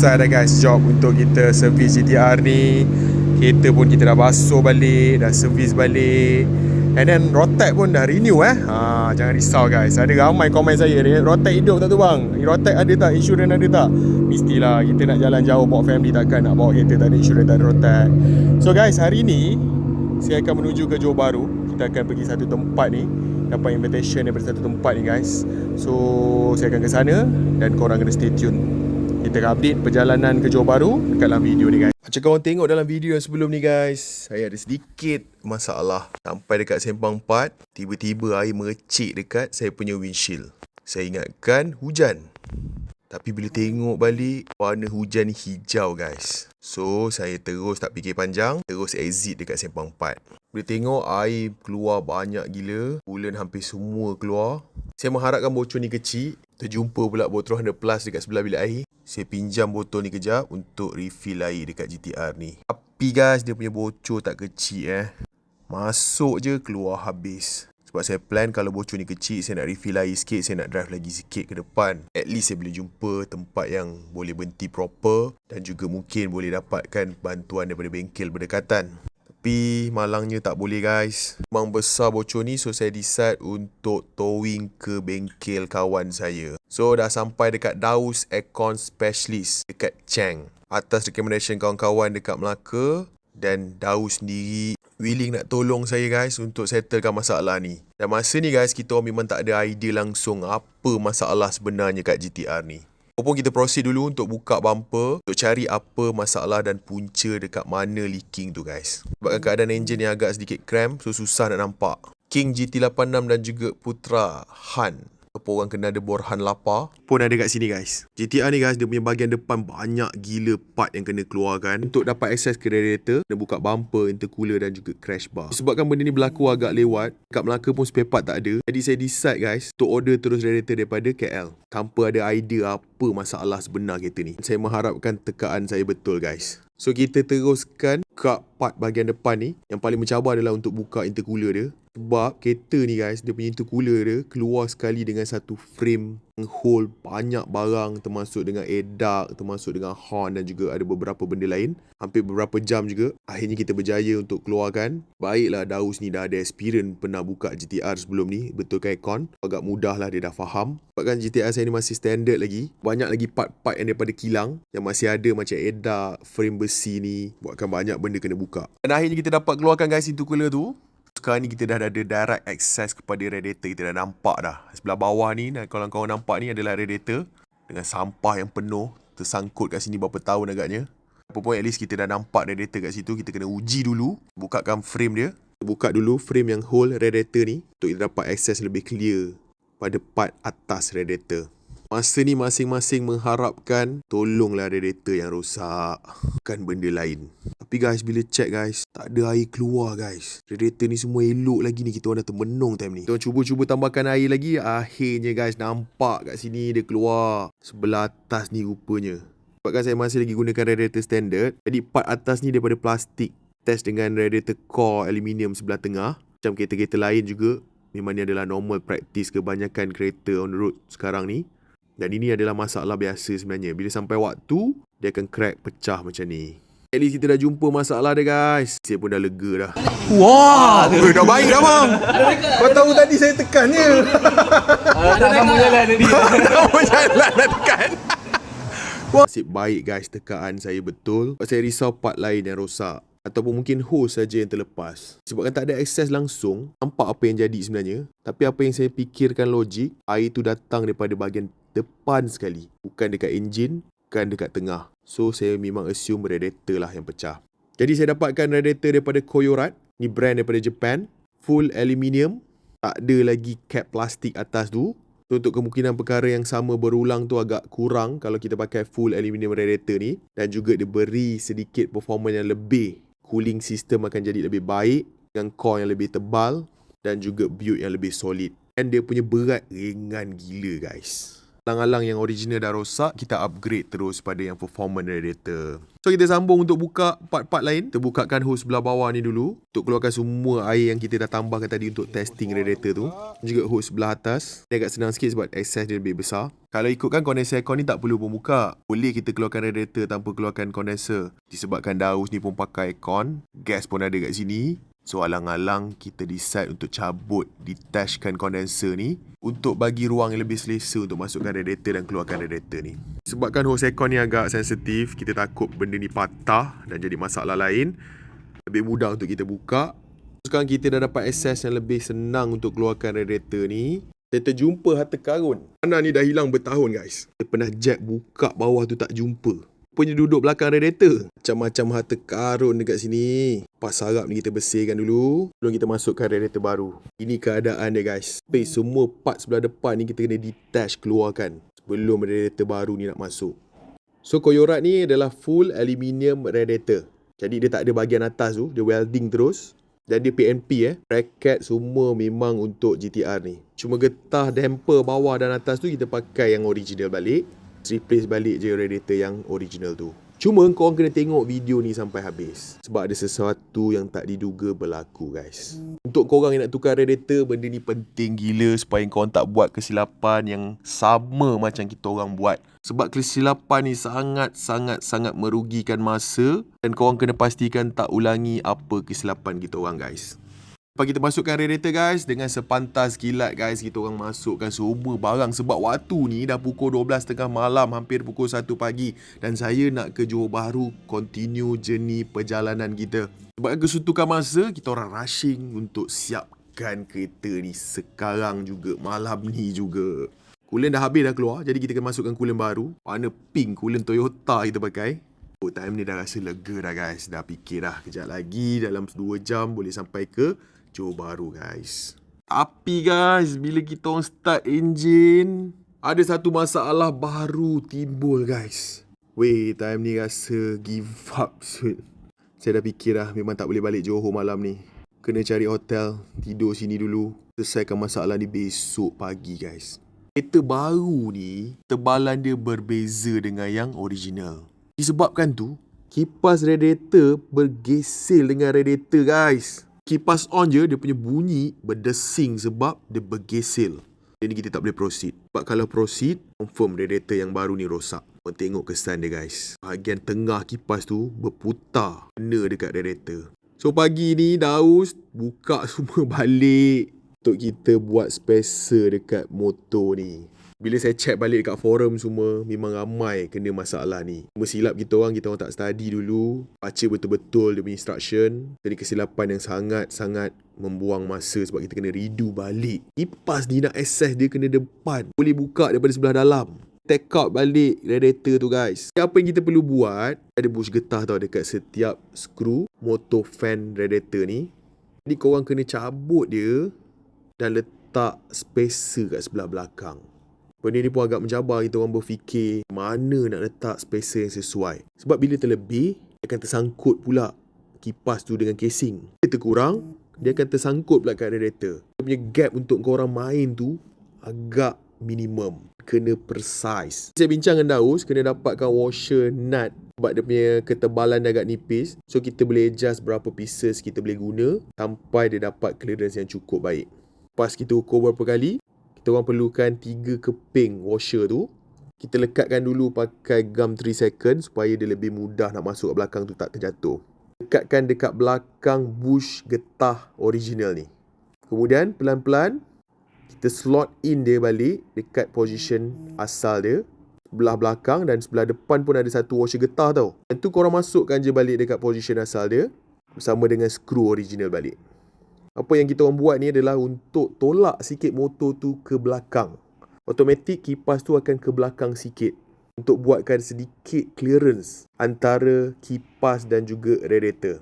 selesai dah guys job untuk kita servis GTR ni. Kereta pun kita dah basuh balik, dah servis balik. And then Rotek pun dah renew jangan risau guys. Ada ramai komen saya ni, Rotek hidup tak tu bang? Rotek ada tak? Insurans ada tak? Mestilah, kita nak jalan jauh bawa family, takkan nak bawa kereta tak ada insurans, tak ada Rotek. So guys, hari ni saya akan menuju ke Johor Bahru. Kita akan pergi satu tempat ni, dapat invitation daripada satu tempat ni guys. So saya akan ke sana dan korang kena stay tune. Kita akan update perjalanan ke Johor Bahru dekat dalam video ni guys. Macam korang tengok dalam video yang sebelum ni guys, saya ada sedikit masalah. Sampai dekat Sempang 4, tiba-tiba air mercik dekat saya punya windshield. Saya ingatkan hujan, tapi bila tengok balik, warna hujan ni hijau guys. So saya terus tak fikir panjang, terus exit dekat Sempang 4. Bila tengok air keluar banyak gila, bulan hampir semua keluar. Saya mengharapkan bocor ni kecil. Terjumpa pula botol 100 plus dekat sebelah bilik air. Saya pinjam botol ni kejap untuk refill air dekat GTR ni. Tapi guys, dia punya bocor tak kecil Masuk je keluar habis. Sebab saya plan kalau bocor ni kecil, saya nak refill air sikit, saya nak drive lagi sikit ke depan. At least saya boleh jumpa tempat yang boleh berhenti proper dan juga mungkin boleh dapatkan bantuan daripada bengkel berdekatan. Tapi malangnya tak boleh guys. Memang besar bocor ni, so saya decide untuk towing ke bengkel kawan saya. So dah sampai dekat Daus Aircon Specialist dekat Cheng. Atas recommendation kawan-kawan dekat Melaka. Dan Daus sendiri willing nak tolong saya guys untuk settlekan masalah ni. Dan masa ni guys, kita orang memang tak ada idea langsung apa masalah sebenarnya kat GTR ni. Walaupun kita proceed dulu untuk buka bumper, untuk cari apa masalah dan punca dekat mana leaking tu guys. Sebabkan keadaan enjin yang agak sedikit cramp, so susah nak nampak. King GT86 dan juga Putra Han, apa orang kena ada Borhan Lapa pun ada kat sini guys. GTR ni guys, dia punya bahagian depan banyak gila part yang kena keluarkan. Untuk dapat akses ke radiator, kena buka bumper, intercooler dan juga crash bar. Sebabkan benda ni berlaku agak lewat, kat Melaka pun spare part tak ada. Jadi saya decide guys untuk order terus radiator daripada KL, tanpa ada idea apa masalah sebenar kereta ni. Saya mengharapkan tekaan saya betul guys. So kita teruskan kat part bahagian depan ni. Yang paling mencabar adalah untuk buka intercooler dia. Sebab kereta ni guys, dia punya intercooler dia keluar sekali dengan satu frame hold banyak barang, termasuk dengan air duct, termasuk dengan horn dan juga ada beberapa benda lain. Hampir beberapa jam juga. Akhirnya kita berjaya untuk keluarkan. Baiklah Daus ni dah ada experience pernah buka GTR sebelum ni, betulkan aircon. Agak mudah lah, dia dah faham. Sebabkan GTR saya ni masih standard lagi. Banyak lagi part-part yang daripada kilang yang masih ada, macam air duct, frame besi ni. Buatkan banyak benda kena buka. Dan akhirnya kita dapat keluarkan guys intercooler tu. Sekarang ni kita dah ada direct access kepada radiator. Kita dah nampak dah. Sebelah bawah ni, kalau korang nampak ni adalah radiator. Dengan sampah yang penuh. Tersangkut kat sini berapa tahun agaknya. Apa pun at least kita dah nampak radiator kat situ. Kita kena uji dulu. Bukakan frame dia. Buka dulu frame yang hold radiator ni. Untuk kita dapat access lebih clear pada part atas radiator. Masa ni masing-masing mengharapkan tolonglah radiator yang rosak, bukan benda lain. Tapi guys, bila check guys, tak ada air keluar guys. Radiator ni semua elok lagi ni. Kita orang dah termenung time ni. Kita orang cuba-cuba tambahkan air lagi. Akhirnya guys, nampak kat sini dia keluar. Sebelah atas ni rupanya. Sebabkan saya masih lagi gunakan radiator standard. Jadi part atas ni daripada plastik. Test dengan radiator core aluminium sebelah tengah. Macam kereta-kereta lain juga. Memang ni adalah normal practice kebanyakan kereta on the road sekarang ni. Dan ini adalah masalah biasa sebenarnya. Bila sampai waktu, dia akan crack, pecah macam ni. At least kita dah jumpa masalah dia guys. Saya pun dah lega dah. Wah, dah baik dah bang. Kau tahu tadi saya tekan je. Tak sambung jalan tadi. Sambung jalan dah tekan. Nasib baik guys, tekaan saya betul. Sebab saya risau part lain yang rosak. Ataupun mungkin hose saja yang terlepas. Sebabkan tak ada akses langsung, nampak apa yang jadi sebenarnya. Tapi apa yang saya fikirkan logik, air tu datang daripada bahagian depan sekali. Bukan dekat enjin, bukan dekat tengah. So saya memang assume radiator lah yang pecah. Jadi saya dapatkan radiator daripada Koyorat. Ni brand daripada Japan. Full aluminium. Tak ada lagi cap plastik atas tu. So untuk kemungkinan perkara yang sama berulang tu agak kurang kalau kita pakai full aluminium radiator ni. Dan juga diberi sedikit performance yang lebih. Cooling system akan jadi lebih baik dengan core yang lebih tebal. Dan juga build yang lebih solid. Dan dia punya berat ringan gila guys. Alang-alang yang original dah rosak, kita upgrade terus pada yang performance radiator. So kita sambung untuk buka part-part lain. Kita bukakan hose sebelah bawah ni dulu untuk keluarkan semua air yang kita dah tambahkan tadi untuk testing radiator tu. Juga hose sebelah atas. Dia agak senang sikit sebab access dia lebih besar. Kalau ikutkan kondenser aircon ni tak perlu pun buka. Boleh kita keluarkan radiator tanpa keluarkan kondenser. Disebabkan Daus ni pun pakai aircon, gas pun ada kat sini. So alang-alang kita decide untuk cabut, detachkan kondenser ni untuk bagi ruang yang lebih selesa untuk masukkan radiator dan keluarkan radiator ni. Sebabkan hose aircon ni agak sensitif, kita takut benda ni patah dan jadi masalah lain. Lebih mudah untuk kita buka. Sekarang kita dah dapat akses yang lebih senang untuk keluarkan radiator ni. Saya terjumpa harta karun. Mana ni dah hilang bertahun guys. Saya pernah jack buka bawah tu tak jumpa. Punya duduk belakang radiator. Macam-macam harta karun dekat sini. Pas sarap ni kita bersihkan dulu. Sebelum kita masukkan radiator baru. Ini keadaan dia guys. Space semua part sebelah depan ni kita kena detach keluarkan. Sebelum radiator baru ni nak masuk. So koyorat ni adalah full aluminium radiator. Jadi dia tak ada bahagian atas tu. Dia welding terus. Dan dia PNP bracket semua memang untuk GTR ni. Cuma getah damper bawah dan atas tu kita pakai yang original balik. Replace balik je radiator yang original tu. Cuma korang kena tengok video ni sampai habis. Sebab ada sesuatu yang tak diduga berlaku guys. Untuk korang yang nak tukar radiator, benda ni penting gila supaya korang tak buat kesilapan yang sama macam kita orang buat. Sebab kesilapan ni sangat merugikan masa. Dan korang kena pastikan tak ulangi apa kesilapan kita orang guys. Lepas kita masukkan radiator guys, dengan sepantas kilat guys, kita orang masukkan semua barang. Sebab waktu ni dah pukul 12.30 malam, hampir pukul 1 pagi. Dan saya nak ke Johor Bahru, continue journey perjalanan kita. Sebab kesuntukan masa, kita orang rushing untuk siapkan kereta ni sekarang juga, malam ni juga. Coolant dah habis dah keluar, jadi kita kena masukkan coolant baru. Warna pink, coolant Toyota kita pakai. Oh, time ni dah rasa lega dah guys. Dah fikir dah, kejap lagi dalam 2 jam boleh sampai ke Johor Bahru guys. Tapi guys, bila kita orang start enjin, ada satu masalah baru timbul guys. Weh, time ni rasa give up soon. Saya dah fikir dah, memang tak boleh balik Johor malam ni. Kena cari hotel, tidur sini dulu. Selesaikan masalah ni besok pagi guys. Kereta baru ni, tebalan dia berbeza dengan yang original. Disebabkan tu, kipas radiator bergesel dengan radiator guys. Kipas on je, dia punya bunyi berdesing sebab dia bergesel. Jadi kita tak boleh proceed. Sebab kalau proceed, confirm radiator yang baru ni rosak. Korang tengok kesan dia guys. Bahagian tengah kipas tu berputar, kena dekat radiator. So pagi ni Daus buka semua balik untuk kita buat spacer dekat motor ni. Bila saya check balik dekat forum semua, memang ramai kena masalah ni. Cuma silap kita orang tak study dulu. Baca betul-betul dia punya instruction. Jadi kesilapan yang sangat membuang masa sebab kita kena redo balik. Kipas ni nak access dia kena depan. Boleh buka daripada sebelah dalam. Take out balik radiator tu guys. Apa yang kita perlu buat, ada bush getah tau dekat setiap skru motor fan radiator ni. Jadi korang kena cabut dia dan letak spacer kat sebelah belakang. Benda ni pun agak mencabar kita orang berfikir mana nak letak spacer yang sesuai. Sebab bila terlebih, dia akan tersangkut pula kipas tu dengan casing. Dia terkurang, dia akan tersangkut pula kat radiator. Dia punya gap untuk korang main tu agak minimum. Kena precise. Saya bincang dengan Daus, kena dapatkan washer nut. Sebab dia punya ketebalan dia agak nipis. So kita boleh adjust berapa pieces kita boleh guna sampai dia dapat clearance yang cukup baik. Pas kita ukur berapa kali, kita orang perlukan 3 keping washer tu. Kita lekatkan dulu pakai gum 3 second supaya dia lebih mudah nak masuk ke belakang tu, tak terjatuh. Lekatkan dekat belakang bush getah original ni. Kemudian pelan-pelan kita slot in dia balik dekat position asal dia. Sebelah belakang dan sebelah depan pun ada satu washer getah tau. Dan tu korang masukkan je balik dekat position asal dia bersama dengan skru original balik. Apa yang kita orang buat ni adalah untuk tolak sikit motor tu ke belakang. Automatik kipas tu akan ke belakang sikit. Untuk buatkan sedikit clearance antara kipas dan juga radiator.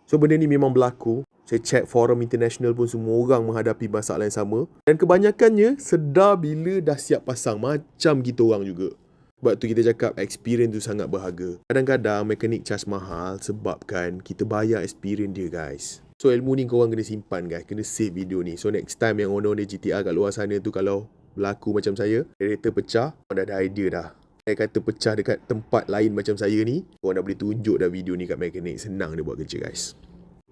So benda ni memang berlaku. Saya check forum international pun semua orang menghadapi masalah yang sama. Dan kebanyakannya sedar bila dah siap pasang. Macam kita orang juga. Sebab tu kita cakap experience tu sangat berharga. Kadang-kadang mekanik charge mahal sebabkan kita bayar experience dia guys. So ilmu ni korang kena simpan guys. Kena save video ni. So next time yang owner-owner GTR kat luar sana tu kalau berlaku macam saya, radiator pecah, korang dah ada idea dah. Saya kata pecah dekat tempat lain macam saya ni, korang dah boleh tunjuk dah video ni kat mekanik. Senang dia buat kerja guys.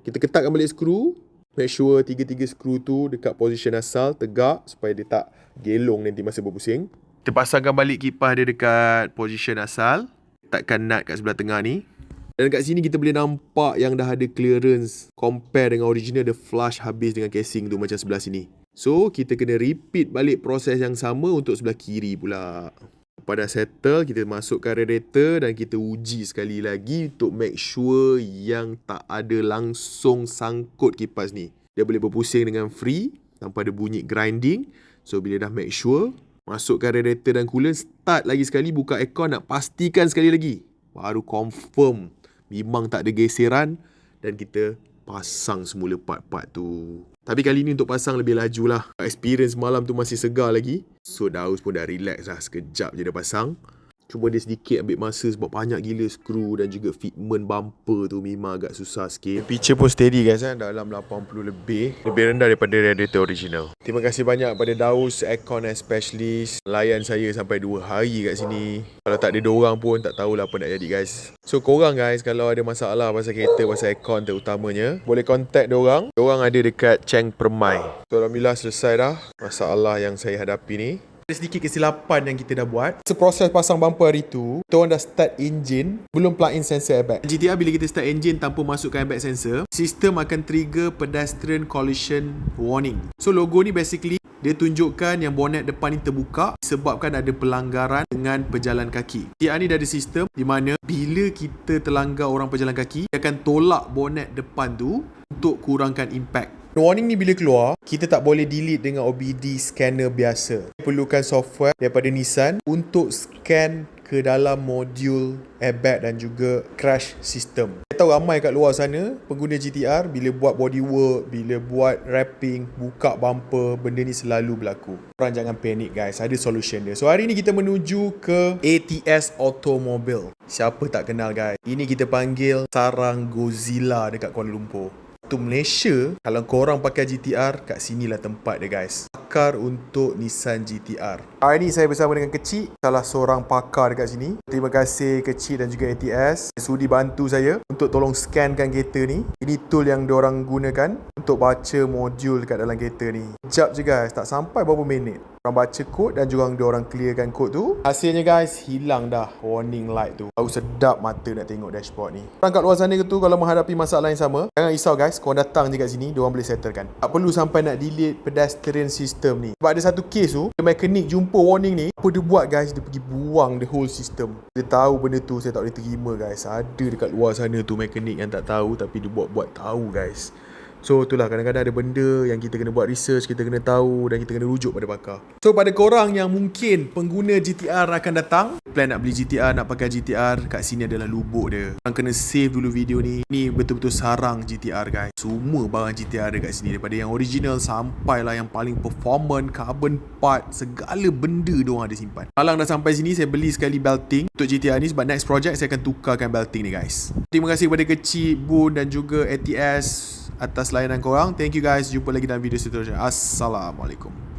Kita ketatkan balik skru. Make sure 3-3 skru tu dekat position asal, tegak supaya dia tak gelong nanti masa berpusing. Kita pasangkan balik kipas dia dekat position asal. Letakkan nut kat sebelah tengah ni. Dan kat sini kita boleh nampak yang dah ada clearance. Compare dengan original, dia flush habis dengan casing tu macam sebelah sini. So, kita kena repeat balik proses yang sama untuk sebelah kiri pula. Lepas dah settle, kita masukkan radiator dan kita uji sekali lagi untuk make sure yang tak ada langsung sangkut kipas ni. Dia boleh berpusing dengan free tanpa ada bunyi grinding. So, bila dah make sure, masukkan radiator dan coolant, start lagi sekali, buka aircon, nak pastikan sekali lagi. Baru confirm memang tak ada geseran dan kita pasang semula part-part tu. Tapi kali ni untuk pasang lebih laju lah. Experience malam tu masih segar lagi. So Daus pun dah relax lah. Sekejap je dia pasang. Cuma dia sedikit ambil masa sebab banyak gila skru dan juga fitment bumper tu memang agak susah sikit. Picture pun steady guys dalam 80 lebih. Lebih rendah daripada radiator original. Terima kasih banyak pada Daus Aircon Specialist. Layan saya sampai 2 hari kat sini. Kalau tak ada diorang pun tak tahulah apa nak jadi guys. So korang guys kalau ada masalah pasal kereta, pasal aircon terutamanya, boleh contact diorang. Diorang ada dekat Cheng Permai. So alhamdulillah selesai dah masalah yang saya hadapi ni. Ada sedikit kesilapan yang kita dah buat. Seproses pasang bumper hari tu, kita orang dah start engine, belum plug in sensor airbag. GTR bila kita start engine tanpa masukkan airbag sensor, sistem akan trigger pedestrian collision warning. So logo ni basically dia tunjukkan yang bonnet depan ni terbuka sebabkan ada pelanggaran dengan pejalan kaki. GTR ni dah ada sistem di mana bila kita terlanggar orang pejalan kaki, dia akan tolak bonnet depan tu untuk kurangkan impact. Warning ni bila keluar, kita tak boleh delete dengan OBD scanner biasa. Perlukan software daripada Nissan untuk scan ke dalam modul airbag dan juga crash system. Saya tahu ramai kat luar sana pengguna GTR bila buat bodywork, bila buat wrapping, buka bumper, benda ni selalu berlaku. Korang jangan panik guys, ada solution dia. So hari ni kita menuju ke ATS Automobile. Siapa tak kenal guys? Ini kita panggil sarang Godzilla dekat Kuala Lumpur. Untuk Malaysia, kalau korang pakai GTR, kat sinilah tempat dia guys. Pakar untuk Nissan GTR. Hari ni saya bersama dengan Kecik, salah seorang pakar dekat sini. Terima kasih Kecik dan juga ATS sudi bantu saya untuk tolong scankan kereta ni. Ini tool yang diorang gunakan untuk baca modul dekat dalam kereta ni. Sekejap je guys, tak sampai berapa minit. Orang baca kod dan juga diorang clearkan kod tu. Hasilnya guys, hilang dah warning light tu. Tahu sedap mata nak tengok dashboard ni. Orang kat luar sana tu kalau menghadapi masalah yang sama, jangan risau guys, korang datang je kat sini, diorang boleh settlekan. Tak perlu sampai nak delete pedestrian system ni. Sebab ada satu case tu, mekanik jumpa warning ni, apa dia buat guys, dia pergi buang the whole system. Dia tahu benda tu, saya tak boleh terima guys. Ada dekat luar sana tu mekanik yang tak tahu tapi dia buat tahu guys. So itulah, kadang-kadang ada benda yang kita kena buat research, kita kena tahu dan kita kena rujuk pada pakar. So pada korang yang mungkin pengguna GTR akan datang, plan nak beli GTR, nak pakai GTR, kat sini adalah lubuk dia. Korang kena save dulu video ni. Ni betul-betul sarang GTR guys. Semua barang GTR ada kat sini, daripada yang original sampailah yang paling performant, carbon part, segala benda diorang ada simpan. Malang dah sampai sini, saya beli sekali belting untuk GTR ni sebab next project saya akan tukarkan belting ni guys. Terima kasih kepada Kecik, Boon dan juga ATS atas layanan korang. Thank you guys. Jumpa lagi dalam video seterusnya. Assalamualaikum.